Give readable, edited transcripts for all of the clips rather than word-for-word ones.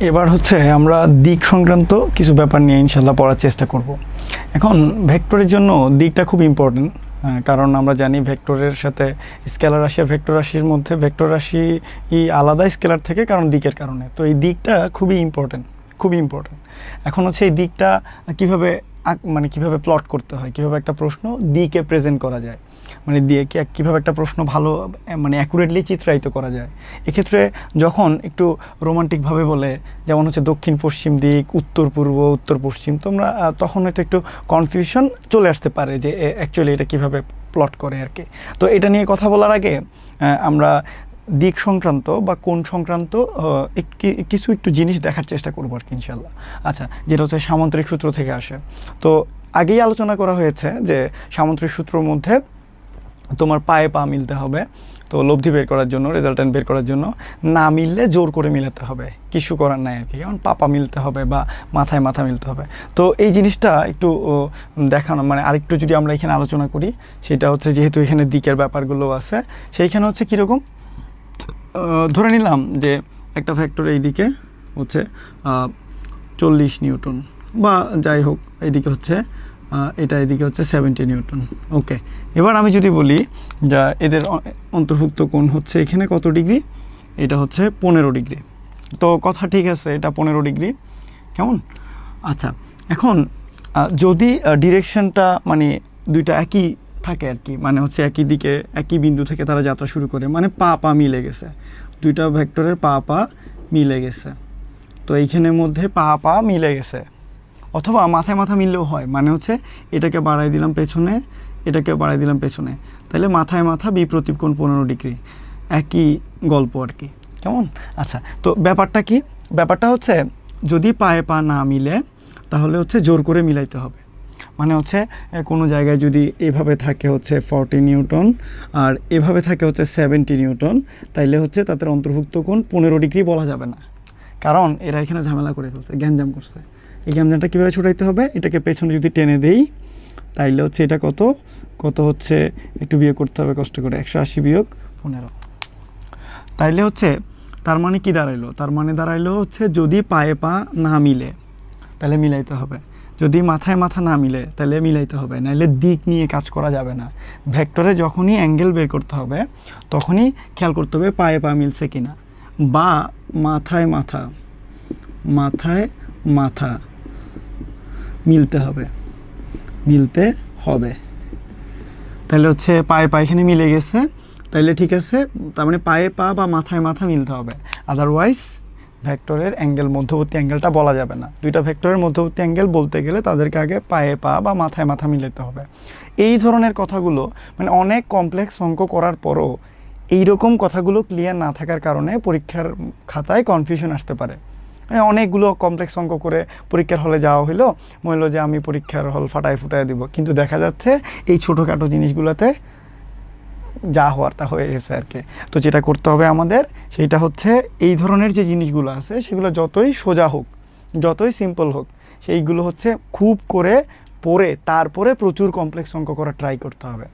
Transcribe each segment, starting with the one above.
এবার হচ্ছে আমরা দিক সংক্রান্ত কিছু ব্যাপার নিয়ে ইনশাল্লাহ পড়ার চেষ্টা করব। এখন ভেক্টরের জন্য দিকটা খুব ইম্পর্টেন্ট, কারণ আমরা জানি ভেক্টরের সাথে স্কেলার রাশি আর ভেক্টর রাশির মধ্যে ভেক্টর রাশি আলাদা স্কেলার থেকে, কারণ দিকের কারণে। তো এই দিকটা খুবই ইম্পর্টেন্ট, খুবই ইম্পর্টেন্ট। এখন হচ্ছে এই দিকটা কীভাবে কীভাবে প্লট করতে হয়, কীভাবে একটা প্রশ্ন দিকে প্রেজেন্ট করা যায়, দিয়ে কীভাবে একটা প্রশ্ন ভালো অ্যাকুরেটলি চিত্রায়িত করা যায়। এক্ষেত্রে যখন একটু রোমান্টিকভাবে বলে, যেমন হচ্ছে দক্ষিণ পশ্চিম দিক, উত্তর পূর্ব, উত্তর পশ্চিম, তোমরা তখন হয়তো একটু কনফিউশন চলে আসতে পারে যে অ্যাকচুয়ালি এটা কীভাবে প্লট করে আর কি। তো এটা নিয়ে কথা বলার আগে আমরা দিক সংক্রান্ত বা কোণ সংক্রান্ত কিছু একটু জিনিস দেখার চেষ্টা করবো আর কি ইনশাল্লাহ। আচ্ছা, যেটা হচ্ছে সামান্তরিক সূত্র থেকে আসে। তো আগেই আলোচনা করা হয়েছে যে সামান্তরিক সূত্রের মধ্যে তোমার পায়ে পা মিলতে হবে, তো লব্ধি বের করার জন্য, রেজাল্টেন্ট বের করার জন্য। না মিললে জোর করে মিলাতে হবে, কিছু করার নাই আর কি। যেমন পা মিলতে হবে বা মাথায় মাথা মিলতে হবে। তো এই জিনিসটা একটু দেখানো, আরেকটু যদি আমরা এখানে আলোচনা করি, সেটা হচ্ছে যেহেতু এখানে দিকের ব্যাপারগুলো আছে, সেইখানে হচ্ছে কীরকম ধরে নিলাম যে একটা ভেক্টর এই দিকে হচ্ছে 40 নিউটন বা যাই হোক, এইদিকে হচ্ছে এটা, এদিকে হচ্ছে 70 নিউটন। ওকে, এবার আমি যদি বলি যা এদের অন্তর্ভুক্ত কোণ হচ্ছে এখানে কত ডিগ্রি, এটা হচ্ছে 15 ডিগ্রি। তো কথা ঠিক আছে, এটা 15 ডিগ্রি, কেমন? আচ্ছা, এখন যদি ডিরেকশনটা দুইটা একই থাকে আর কি, হচ্ছে একই দিকে একই বিন্দু থেকে তারা যাত্রা শুরু করে, পা মিলে গেছে, দুইটা ভেক্টরের পা মিলে গেছে। তো এইখানের মধ্যে পা মিলে গেছে, অথবা মাথায় মাথা মিললেও হয়, হচ্ছে এটাকে বাড়াই দিলাম পেছনে, এটাকে বাড়াই দিলাম পেছনে, তাহলে মাথায় মাথা বিপ্রতীপ কোণ 15 ডিগ্রি, একই গল্প আর কি, কেমন? আচ্ছা, তো ব্যাপারটা কি? ব্যাপারটা হচ্ছে যদি পায়ে পা না মিলে তাহলে হচ্ছে জোর করে মিলাইতে হবে। হচ্ছে কোনো জায়গায় যদি এভাবে থাকে হচ্ছে 40 নিউটন আর এভাবে থাকে হচ্ছে 70 নিউটন, তাইলে হচ্ছে তাদের অন্তর্ভুক্ত কোণ 15 ডিগ্রি বলা যাবে না, কারণ এরা এখানে ঝামেলা করে ফেলছে, গ্যাঞ্জাম করছে। এই গ্যাঞ্জামটা কীভাবে ছুটাইতে হবে? এটাকে পেছনে যদি টেনে দেই তাইলে হচ্ছে এটা কত হচ্ছে, একটু বিয়োগ করতে হবে কষ্ট করে, 180 বিয়োগ 15। তাইলে হচ্ছে তার কি দাঁড়াইলো? তার দাঁড়াইলো হচ্ছে যদি পায়ে পা না মিলে তাহলে মিলাইতে হবে, যদি মাথায় মাথা না মিলে তাহলে মিলাইতে হবে, নাহলে দিক নিয়ে কাজ করা যাবে না। ভেক্টরে যখনই অ্যাঙ্গেল বের করতে হবে তখনই খেয়াল করতে হবে পায়ে পা মিলছে কিনা, বা মাথায় মাথা মিলতে হবে। তাহলে হচ্ছে পায়ে পা এখানে মিলে গেছে, তাইলে ঠিক আছে, তার পায়ে পা বা মাথায় মাথা মিলতে হবে, আদারওয়াইজ ভেক্টরের অ্যাঙ্গেল, মধ্যবর্তী অ্যাঙ্গেলটা বলা যাবে না। দুইটা ভেক্টরের মধ্যবর্তী অ্যাঙ্গেল বলতে গেলে তাদেরকে আগে পায়ে পা বা মাথায় মাথা মিলাতে হবে। এই ধরনের কথাগুলো অনেক কমপ্লেক্স অঙ্ক করার পরও এইরকম কথাগুলো ক্লিয়ার না থাকার কারণে পরীক্ষার খাতায় কনফিউশন আসতে পারে। অনেকগুলো কমপ্লেক্স অঙ্ক করে পরীক্ষার হলে যাওয়া হলো, মনে হলো যে আমি পরীক্ষার হল ফুটায় দিব, কিন্তু দেখা যাচ্ছে এই ছোটোখাটো জিনিসগুলোতে যা হওয়ার তা হয়ে গেছে আর কি। তো যেটা করতে হবে আমাদের, সেইটা হচ্ছে এই ধরনের যে জিনিসগুলো আছে সেগুলো যতই সোজা হোক, যতই সিম্পল হোক, সেইগুলো হচ্ছে খুব করে পড়ে তারপরে প্রচুর কমপ্লেক্স অঙ্ক করা ট্রাই করতে হবে।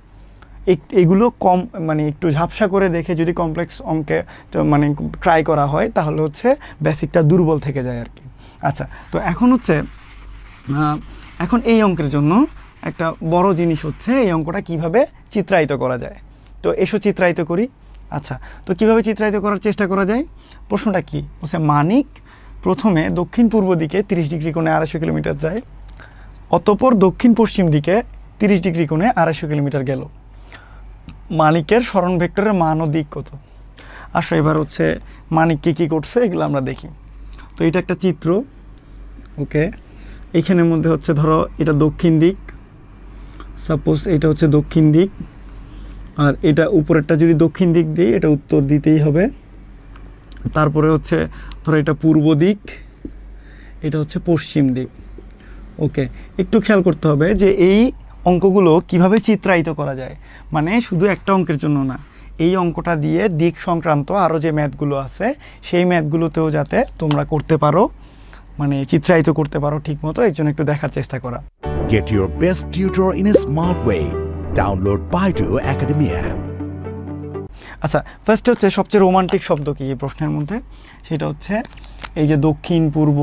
এগুলো কম একটু ঝাপসা করে দেখে যদি কমপ্লেক্স অঙ্কে ট্রাই করা হয় তাহলে হচ্ছে বেসিকটা দুর্বল থেকে যায় আর কি। আচ্ছা, তো এখন এই অঙ্কের জন্য একটা বড় জিনিস হচ্ছে এই অঙ্কটা কিভাবে চিত্রায়িত করা যায়। তো এসো চিত্রায়িত করি। আচ্ছা, তো কিভাবে চিত্রায়িত করার চেষ্টা করা যায়? প্রশ্নটা কি হচ্ছে, মানিক প্রথমে দক্ষিণ পূর্ব দিকে 30 ডিগ্রি কোণে 250 কিলোমিটার যায়, অতঃপর দক্ষিণ পশ্চিম দিকে 30 ডিগ্রি কোণে 250 কিলোমিটার গেল। মানিকের সরণ ভেক্টরের মান ও দিক কত? আসো এবার হচ্ছে মানিক কী করছে এগুলো আমরা দেখি। তো এটা একটা চিত্র, ওকে। এইখানের মধ্যে হচ্ছে ধরো এটা দক্ষিণ দিক, সাপোজ এটা হচ্ছে দক্ষিণ দিক, আর এটা উপরেরটা যদি দক্ষিণ দিক দিই এটা উত্তর দিতেই হবে। তারপরে হচ্ছে ধরো এটা পূর্ব দিক, এটা হচ্ছে পশ্চিম দিক, ওকে। একটু খেয়াল করতে হবে যে এই অঙ্কগুলো কিভাবে চিত্রায়িত করা যায়, শুধু একটা অঙ্কের জন্য না, এই অঙ্কটা দিয়ে দিক সংক্রান্ত আরও যে ম্যাথগুলো আছে সেই ম্যাথগুলোতেও যাতে তোমরা করতে পারো, চিত্রায়িত করতে পারো ঠিক মতো, এই জন্য একটু দেখার চেষ্টা করা। Get your best tutor in a smart way. Download Baidu Academy app. আচ্ছা, ফার্স্ট হচ্ছে সবচেয়ে রোমান্টিক শব্দ কি এই প্রশ্নের মধ্যে, সেটা হচ্ছে এই যে দক্ষিণ পূর্ব,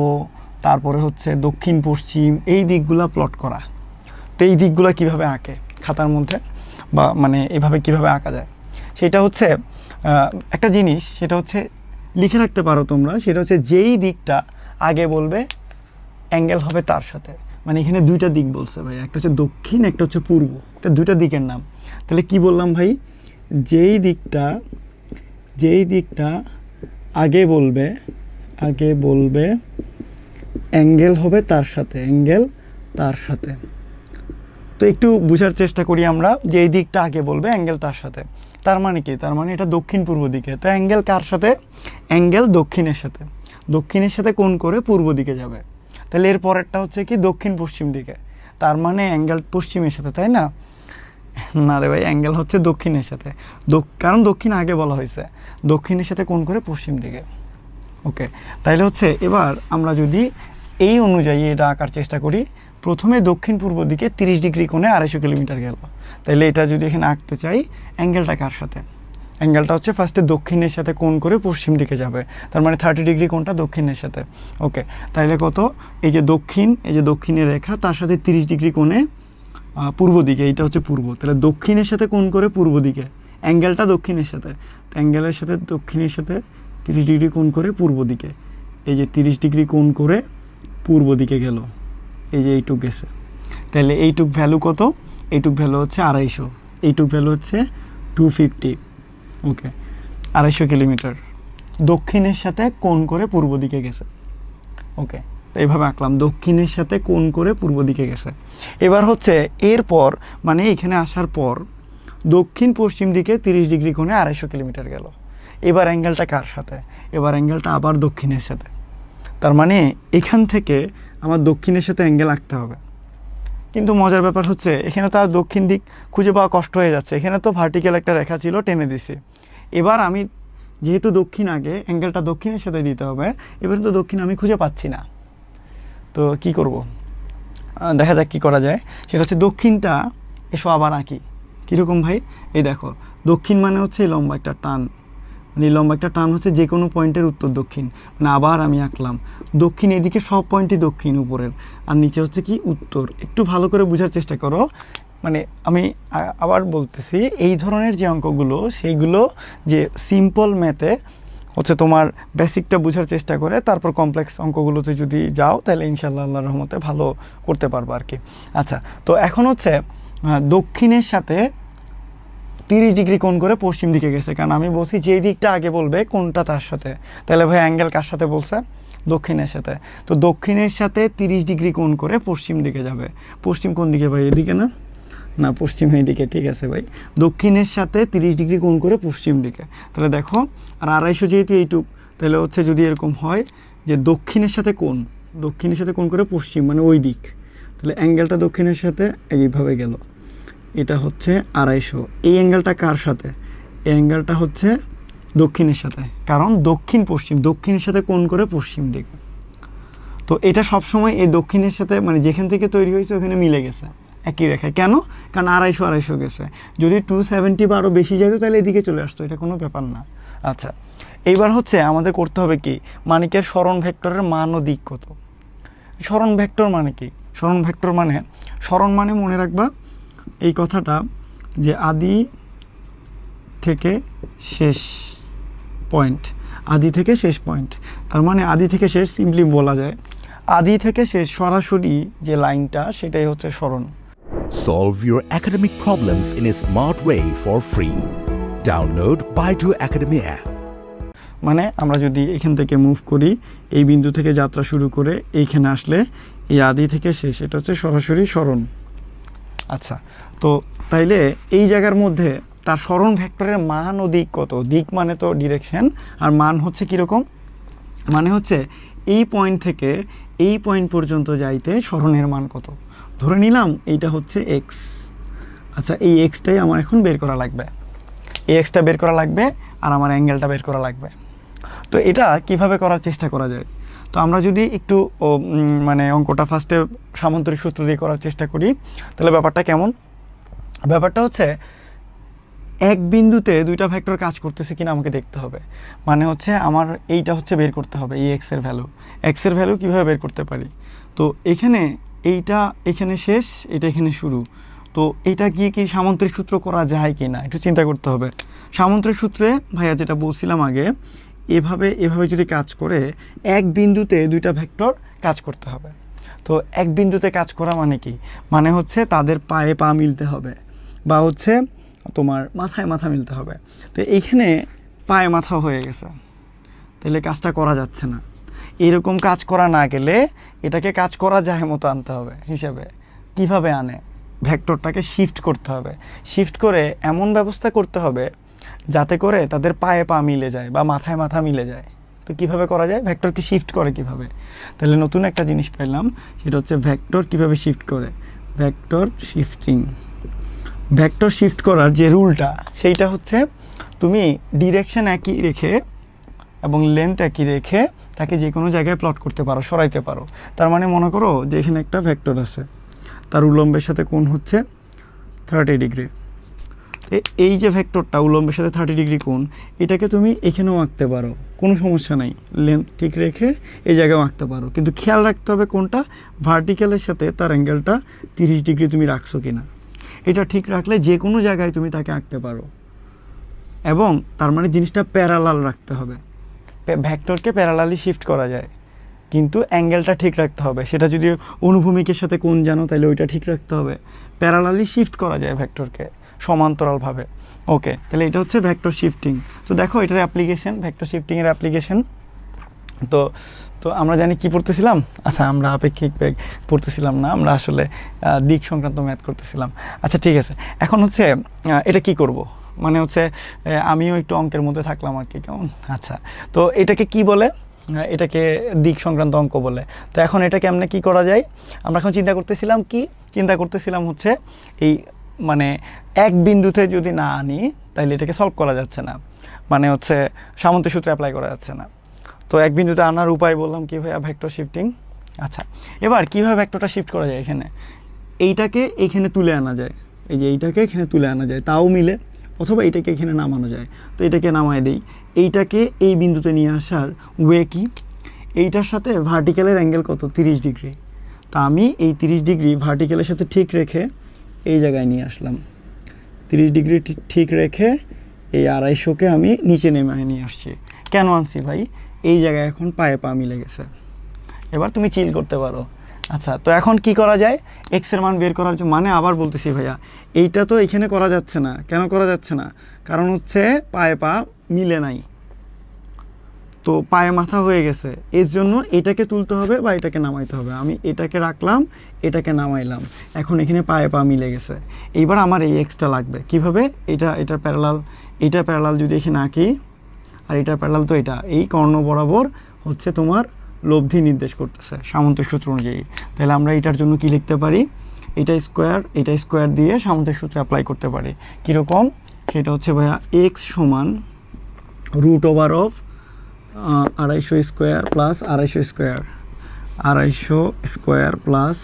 তারপরে হচ্ছে দক্ষিণ পশ্চিম, এই দিকগুলা প্লট করা। তো এই দিকগুলা কিভাবে আঁকে খাতার মধ্যে, বা মানে এভাবে কিভাবে আঁকা যায়, সেটা হচ্ছে একটা জিনিস, সেটা হচ্ছে লিখে রাখতে পারো তোমরা। সেটা হচ্ছে যেই দিকটা আগে বলবে অ্যাঙ্গেল হবে তার সাথে। মানে এখানে দুইটা দিক বলছে ভাই, একটা হচ্ছে দক্ষিণ, একটা হচ্ছে পূর্ব, এটা দুইটা দিকের নাম। তাহলে কি বললাম ভাই, যেই দিকটা আগে বলবে অ্যাঙ্গেল হবে তার সাথে। তো একটু বোঝার চেষ্টা করি আমরা, যে এই দিকটা আগে বলবে অ্যাঙ্গেল তার সাথে, তার মানে কি, তার মানে এটা দক্ষিণ পূর্ব দিকে। তো অ্যাঙ্গেল কার সাথে, অ্যাঙ্গেল দক্ষিণের সাথে কোণ করে পূর্ব দিকে যাবে। তাহলে এর পরেরটা হচ্ছে কি দক্ষিণ পশ্চিম দিকে, তার মানে অ্যাঙ্গেল পশ্চিমের সাথে, তাই না? না রে ভাই, অ্যাঙ্গেল হচ্ছে দক্ষিণের সাথে, কারণ দক্ষিণ আগে বলা হয়েছে, দক্ষিণের সাথে কোণ করে পশ্চিম দিকে। ওকে, তাইলে হচ্ছে এবার আমরা যদি এই অনুযায়ী এটা আঁকার চেষ্টা করি, প্রথমে দক্ষিণ পূর্ব দিকে 30 ডিগ্রি কোণে 250 কিলোমিটার গেল। তাইলে এটা যদি এখানে আঁকতে চাই, অ্যাঙ্গেলটা কার সাথে, অ্যাঙ্গেলটা হচ্ছে ফার্স্টে দক্ষিণের সাথে কোণ করে পশ্চিম দিকে যাবে, তার মানে 30 ডিগ্রি কোণটা দক্ষিণের সাথে। ওকে, তাইলে কত, এই যে দক্ষিণের রেখা, তার সাথে 30 ডিগ্রি কোণে পূর্ব দিকে, এইটা হচ্ছে পূর্ব। তাহলে দক্ষিণের সাথে কোণ করে পূর্ব দিকে, অ্যাঙ্গেলটা দক্ষিণের সাথে, অ্যাঙ্গেলের সাথে দক্ষিণের সাথে 30 ডিগ্রি কোণ করে পূর্ব দিকে, এই যে 30 ডিগ্রি কোণ করে পূর্ব দিকে গেল, এই যে এইটুক গেছে। তাহলে এইটুক ভ্যালু কত, এইটুক ভ্যালু হচ্ছে 250, এইটুক ভ্যালু হচ্ছে 250। ওকে, 250 কিলোমিটার দক্ষিণের সাথে কোণ করে পূর্ব দিকে গেছে। ওকে, এইভাবে আঁকলাম, দক্ষিণের সাথে কোণ করে পূর্ব দিকে গেছে। এবার হচ্ছে এরপর, মানে এখানে আসার পর দক্ষিণ পশ্চিম দিকে 30 ডিগ্রি কোণে 250 কিলোমিটার গেল। এবার অ্যাঙ্গেলটা কার সাথে, এবার অ্যাঙ্গেলটা আবার দক্ষিণের সাথে। তার মানে এখান থেকে আমার দক্ষিণের সাথে অ্যাঙ্গেল আঁকতে হবে। কিন্তু মজার ব্যাপার হচ্ছে এখানে তো আর দক্ষিণ দিক খুঁজে পাওয়া কষ্ট হয়ে যাচ্ছে, এখানে তো ভার্টিক্যাল একটা রেখা ছিল, টেনে দিছি। এবার আমি যেহেতু দক্ষিণ আগে, অ্যাঙ্গেলটা দক্ষিণের সাথে দিতে হবে, এবার তো দক্ষিণ আমি খুঁজে পাচ্ছি না। তো কি করব, দেখা যাক কি করা যায়। সেটা হচ্ছে দক্ষিণটা এসো আবার আঁকি। কীরকম ভাই, এই দেখো, দক্ষিণ মানে হচ্ছে এই লম্বা একটা টান, মানে এই লম্বা একটা টান হচ্ছে যে কোনো পয়েন্টের উত্তর দক্ষিণ। মানে আবার আমি আঁকলাম দক্ষিণ, এদিকে সব পয়েন্টই দক্ষিণ উপরের, আর নিচে হচ্ছে কি উত্তর। একটু ভালো করে বোঝার চেষ্টা করো। মানে আমি আবার বলতেছি, এই ধরনের যে অঙ্কগুলো, সেইগুলো যে সিম্পল ম্যাথে হচ্ছে তোমার বেসিকটা বোঝার চেষ্টা করে তারপর কমপ্লেক্স অঙ্কগুলোতে যদি যাও, তাহলে ইনশাআল্লাহ আল্লাহর রহমতে ভালো করতে পারবো আর কি। আচ্ছা, তো এখন হচ্ছে দক্ষিণের সাথে 30 ডিগ্রি কোণ করে পশ্চিম দিকে গেছে, কারণ আমি বলছি যেই দিকটা আগে বলবে কোনটা তার সাথে। তাহলে ভাই অ্যাঙ্গেল কার সাথে বলছে, দক্ষিণের সাথে। তো দক্ষিণের সাথে 30 ডিগ্রি কোণ করে পশ্চিম দিকে যাবে। পশ্চিম কোন দিকে ভাই, এদিকে না? না, পশ্চিম এইদিকে, ঠিক আছে ভাই। দক্ষিণের সাথে 30 ডিগ্রি কোণ করে পশ্চিম দিকে। তাহলে দেখো, আর 250 যেহেতু এইটুক, তাহলে হচ্ছে যদি এরকম হয় যে দক্ষিণের সাথে কোণ করে পশ্চিম, মানে ওই দিক, তাহলে অ্যাঙ্গেলটা দক্ষিণের সাথে এইভাবে গেল, এটা হচ্ছে 250। এই অ্যাঙ্গেলটা কার সাথে, এই অ্যাঙ্গেলটা হচ্ছে দক্ষিণের সাথে, কারণ দক্ষিণের সাথে কোণ করে পশ্চিম দিকে। তো এটা সবসময় এই দক্ষিণের সাথে, মানে যেখান থেকে তৈরি হয়েছে ওখানে মিলে গেছে একই রেখায়। কেন? কারণ 250 গেছে। যদি 270 বা আরও বেশি যেত তাহলে এদিকে চলে আসতো, এটা কোনো ব্যাপার না। আচ্ছা, এইবার হচ্ছে আমাদের করতে হবে কি, মানিকের সরণ ভেক্টরের মান ও দিক কত। সরণ ভেক্টর মানে কি, সরণ মানে মনে রাখবা এই কথাটা, যে আদি থেকে শেষ পয়েন্ট, তার মানে আদি থেকে শেষ, সিম্পলি বলা যায় আদি থেকে শেষ সরাসরি যে লাইনটা, সেটাই হচ্ছে সরণ। Solve your academic problems in a smart way for free. Download Baidu Academy app. মানে আমরা যদি এখান থেকে মুভ করি, এই বিন্দু থেকে যাত্রা শুরু করে এইখানে আসলে এই আদি থেকে শেষ, এটা হচ্ছে সরাসরি সরণ। আচ্ছা, তো তাইলে এই জায়গার মধ্যে তার সরণ ভেক্টরের মান ও দিক কত। দিক মানে তো ডিরেকশন, আর মান হচ্ছে কীরকম, মানে হচ্ছে এই পয়েন্ট থেকে এই পয়েন্ট পর্যন্ত যাইতে সরণের মান কত। ধরে নিলাম এইটা হচ্ছে এক্স। আচ্ছা, এই এক্সটাই আমার এখন বের করা লাগবে, এই এক্সটা বের করা লাগবে, আর আমার অ্যাঙ্গেলটা বের করা লাগবে। তো এটা কিভাবে করার চেষ্টা করা যায়, তো আমরা যদি একটু মানে অঙ্কটা ফার্স্টে সামান্তরিক সূত্র দিয়ে করার চেষ্টা করি, তাহলে ব্যাপারটা কেমন, ব্যাপারটা হচ্ছে এক বিন্দুতে দুইটা ভেক্টর কাজ করতেছে কিনা আমাকে দেখতে হবে। মানে হচ্ছে আমার এইটা হচ্ছে বের করতে হবে, এই এক্সের ভ্যালু। এক্সের ভ্যালু কীভাবে বের করতে পারি? তো এখানে এইটা এখানে শেষ, এটা এখানে শুরু। তো এটা গিয়ে কি সামান্তরিক সূত্র করা যায় কি না একটু চিন্তা করতে হবে। সামান্তরিক সূত্রে ভাইয়া যেটা বলছিলাম আগে, এভাবে এভাবে যদি কাজ করে এক বিন্দুতে দুইটা ভেক্টর কাজ করতে হবে। তো এক বিন্দুতে কাজ করা মানে কি? মানে হচ্ছে তাদের পায়ে পা মিলতে হবে, বা হচ্ছে তোমার মাথায় মাথা মিলতে হবে। তো এইখানে পায়ে মাথা হয়ে গেছে, তাহলে কাজটা করা যাচ্ছে না। এরকম কাজ করা না গেলে এটাকে কাজ করা যায় মতো আনতে হবে হিসাবে। কিভাবে আনে? ভেক্টরটাকে শিফট করতে হবে। শিফট করে এমন ব্যবস্থা করতে হবে যাতে করে তাদের পায়ে পা মিলে যায় বা মাথায় মাথা মিলে যায়। তো কিভাবে করা যায়? ভেক্টরকে শিফট করে কিভাবে? তাহলে নতুন একটা জিনিস পেলাম, সেটা হচ্ছে ভেক্টর কিভাবে শিফট করে। Vector shifting. ভেক্টর শিফট করার যে রুলটা, সেইটা হচ্ছে তুমি ডিরেকশন একই রেখে এবং লেন্থ একই রেখে তাকে যে কোনো জায়গায় প্লট করতে পারো, সরাইতে পারো। তার মানে মনে করো যে এখানে একটা ভেক্টর আছে, তার উলম্বের সাথে কোণ হচ্ছে 30 ডিগ্রি। এই যে ভেক্টরটা উলম্বের সাথে 30 ডিগ্রি কোণ, এটাকে তুমি এখানেও আঁকতে পারো, কোনো সমস্যা নাই। লেন্থ ঠিক রেখে এই জায়গায় আঁকতে পারো, কিন্তু খেয়াল রাখতে হবে কোনটা ভার্টিক্যালের সাথে তার অ্যাঙ্গেলটা 30 ডিগ্রি তুমি রাখছো কিনা। এটা ঠিক রাখলে যে কোনো জায়গায় তুমি তাকে আঁকতে পারো। এবং তার মানে জিনিসটা প্যারালাল রাখতে হবে। ভেক্টরকে প্যারালালি শিফট করা যায়, কিন্তু অ্যাঙ্গেলটা ঠিক রাখতে হবে। সেটা যদি অনুভূমিকের সাথে কোণ জানো তাহলে ওইটা ঠিক রাখতে হবে। প্যারালালি শিফট করা যায় ভেক্টরকে, সমান্তরালভাবে। ওকে, তাহলে এটা হচ্ছে ভেক্টর শিফটিং। তো দেখো এটার অ্যাপ্লিকেশন, ভেক্টর শিফটিংয়ের অ্যাপ্লিকেশন। তো তো আমরা জানি কি পড়তেছিলাম? আচ্ছা, আমরা আপেক্ষিক বেগ পড়তেছিলাম না, আমরা আসলে দিক সংক্রান্ত ম্যাথ করতেছিলাম। আচ্ছা ঠিক আছে, এখন হচ্ছে এটা কি করব, মানে হচ্ছে আমিও একটু অঙ্কের মধ্যে থাকলাম আর কি, কেমন? আচ্ছা, তো এটাকে কি বলে? এটাকে দিক সংক্রান্ত অঙ্ক বলে। তো এখন এটা কেমনে কি করা যায়? আমরা এখন চিন্তা করতেছিলাম হচ্ছে এই মানে এক বিন্দুতে যদি না আনি তাহলে এটাকে সলভ করা যাচ্ছে না, মানে হচ্ছে সামন্তরিক সূত্র অ্যাপ্লাই করা যাচ্ছে না। তো এক বিন্দুতে আনার উপায় বললাম কি ভাইয়া? Vector shifting. আচ্ছা, এবার কীভাবে ভেক্টরটা শিফট করা যায়? এখানে এইটাকে এখানে তুলে আনা যায়, এই যে এইটাকে এখানে তুলে আনা যায়, তাও মিলে। অথবা এইটাকে এখানে নামানো যায়, তো এটাকে নামায় দেই। এইটাকে এই বিন্দুতে নিয়ে আসার ওয়ে কি? এইটার সাথে ভার্টিক্যালের অ্যাঙ্গেল কত? 30 ডিগ্রি। তো আমি এই 30 ডিগ্রি ভার্টিক্যালের সাথে ঠিক রেখে এই জায়গায় নিয়ে আসলাম। 30 ডিগ্রি ঠিক রেখে এই 250কে আমি নিচে নেমে নিয়ে আসছি। কেন আনছি ভাই? এই জায়গায় এখন পায়ে পা মিলে গেছে। এবার তুমি চিল করতে পারো। আচ্ছা, তো এখন কি করা যায়? এক্সের মান বের করার জন্য, মানে আবার বলতেছি ভাইয়া, এইটা তো এখানে করা যাচ্ছে না। কেন করা যাচ্ছে না? কারণ হচ্ছে পায়ে পা মিলে নাই, তো পায়ে মাথা হয়ে গেছে। এর জন্য এটাকে তুলতে হবে বা এটাকে নামাইতে হবে। আমি এটাকে রাখলাম, এটাকে নামাইলাম, এখন এখানে পায়ে পা মিলে গেছে। এইবার আমার এই এক্সটা লাগবে কিভাবে? এটা প্যারালাল যদি এখানে আঁকি, আর এটা প্যারালাল, তো এটা এই কর্ণ বরাবর হচ্ছে তোমার লব্ধি নির্দেশ করতেছে সামন্তরিক সূত্র অনুযায়ী। তাহলে আমরা এটার জন্য কি লিখতে পারি? এটা স্কোয়ার দিয়ে সামন্তরিক সূত্র অ্যাপ্লাই করতে পারি। কীরকম? সেটা হচ্ছে ভাইয়া এক্স সমান √2 square plus 250 square, 250 square plus